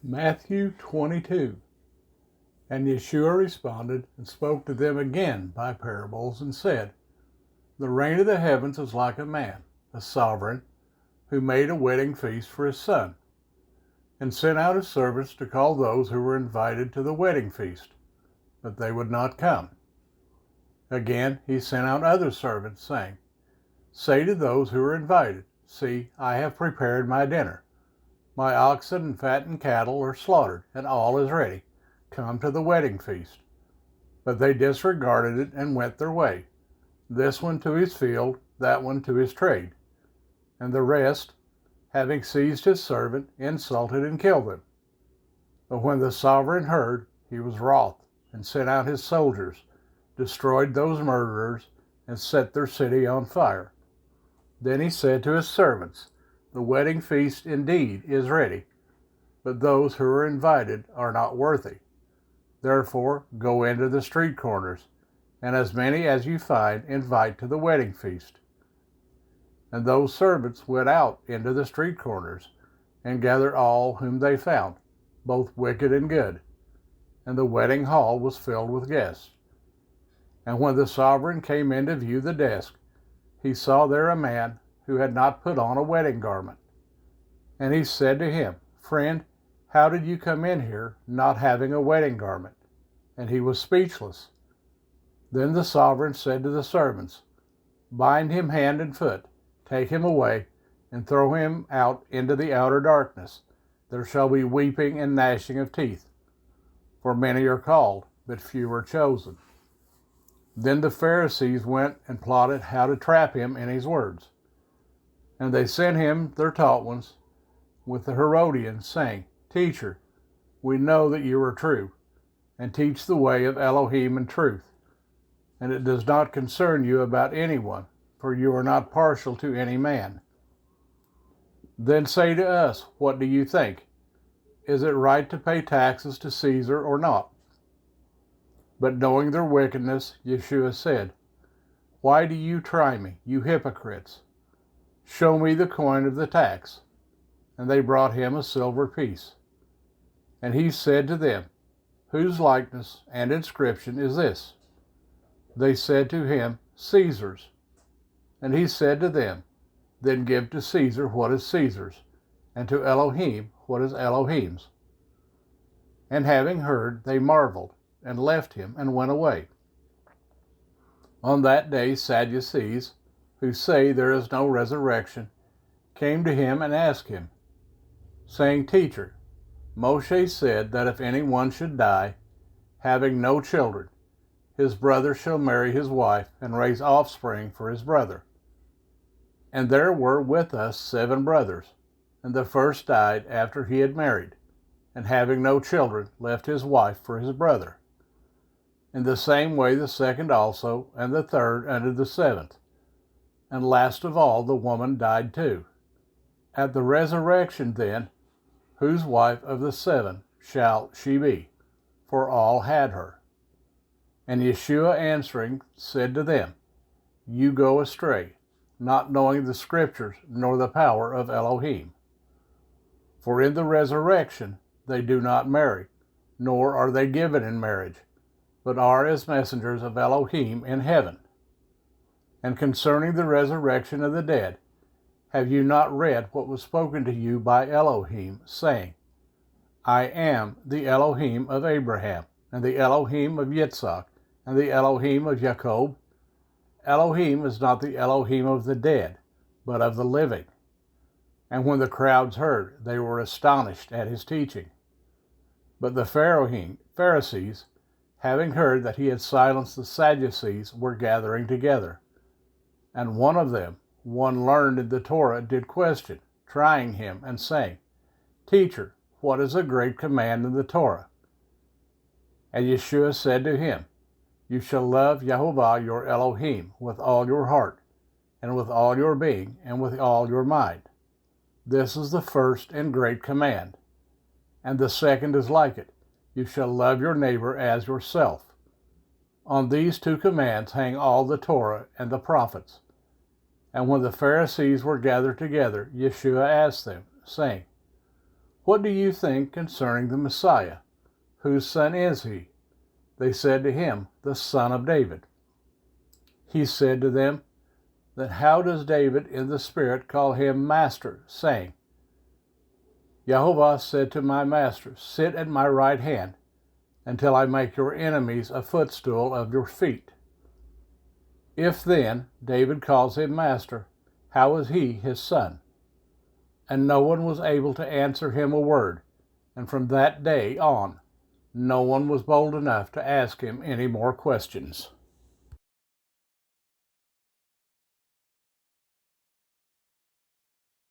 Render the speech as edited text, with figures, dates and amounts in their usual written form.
Matthew 22. And Yeshua responded and spoke to them again by parables and said, The reign of the heavens is like a man, a sovereign, who made a wedding feast for his son, and sent out his servants to call those who were invited to the wedding feast, but they would not come. Again he sent out other servants, saying, Say to those who are invited, See, I have prepared my dinner. My oxen and fattened cattle are slaughtered, and all is ready. Come to the wedding feast. But they disregarded it and went their way, this one to his field, that one to his trade. And the rest, having seized his servant, insulted and killed him. But when the sovereign heard, he was wroth, and sent out his soldiers, destroyed those murderers, and set their city on fire. Then he said to his servants, The wedding feast indeed is ready, but those who are invited are not worthy. Therefore go into the street corners, and as many as you find invite to the wedding feast. And those servants went out into the street corners, and gathered all whom they found, both wicked and good. And the wedding hall was filled with guests. And when the sovereign came in to view the desk, he saw there a man who had not put on a wedding garment. And he said to him, Friend, how did you come in here not having a wedding garment? And he was speechless. Then the sovereign said to the servants, Bind him hand and foot, take him away, and throw him out into the outer darkness. There shall be weeping and gnashing of teeth. For many are called, but few are chosen. Then the Pharisees went and plotted how to trap him in his words. And they sent him their taught ones with the Herodians, saying, Teacher, we know that you are true, and teach the way of Elohim in truth. And it does not concern you about anyone, for you are not partial to any man. Then say to us, what do you think? Is it right to pay taxes to Caesar or not? But knowing their wickedness, Yeshua said, Why do you try me, you hypocrites? Show me the coin of the tax. And they brought him a silver piece. And he said to them, Whose likeness and inscription is this? They said to him, Caesar's. And he said to them, Then give to Caesar what is Caesar's, and to Elohim what is Elohim's. And having heard, they marveled, and left him, and went away. On that day Sadducees, who say there is no resurrection, came to him and asked him, saying, Teacher, Moshe said that if anyone should die, having no children, his brother shall marry his wife, and raise offspring for his brother. And there were with us 7 brothers, and the first died after he had married, and having no children, left his wife for his brother. In the same way the second also, and the third unto the 7th. And last of all the woman died too. At the resurrection then, whose wife of the 7 shall she be? For all had her. And Yeshua answering said to them, You go astray, not knowing the Scriptures nor the power of Elohim. For in the resurrection they do not marry, nor are they given in marriage, but are as messengers of Elohim in heaven. And concerning the resurrection of the dead, have you not read what was spoken to you by Elohim, saying, I am the Elohim of Abraham, and the Elohim of Yitzhak, and the Elohim of Jacob? Elohim is not the Elohim of the dead, but of the living. And when the crowds heard, they were astonished at his teaching. But the Pharisees, having heard that he had silenced the Sadducees, were gathering together. And one of them, one learned in the Torah, did question, trying him, and saying, Teacher, what is a great command in the Torah? And Yeshua said to him, You shall love Yehovah your Elohim with all your heart, and with all your being, and with all your mind. This is the first and great command. And the second is like it, You shall love your neighbor as yourself. On these 2 commands hang all the Torah and the prophets. And when the Pharisees were gathered together, Yeshua asked them, saying, "What do you think concerning the Messiah? Whose son is he?" They said to him, "The son of David." He said to them, "Then how does David in the Spirit call him Master, saying, Jehovah said to my Master, Sit at my right hand, until I make your enemies a footstool of your feet? If then David calls him Master, how is he his son?" And no one was able to answer him a word, and from that day on, no one was bold enough to ask him any more questions.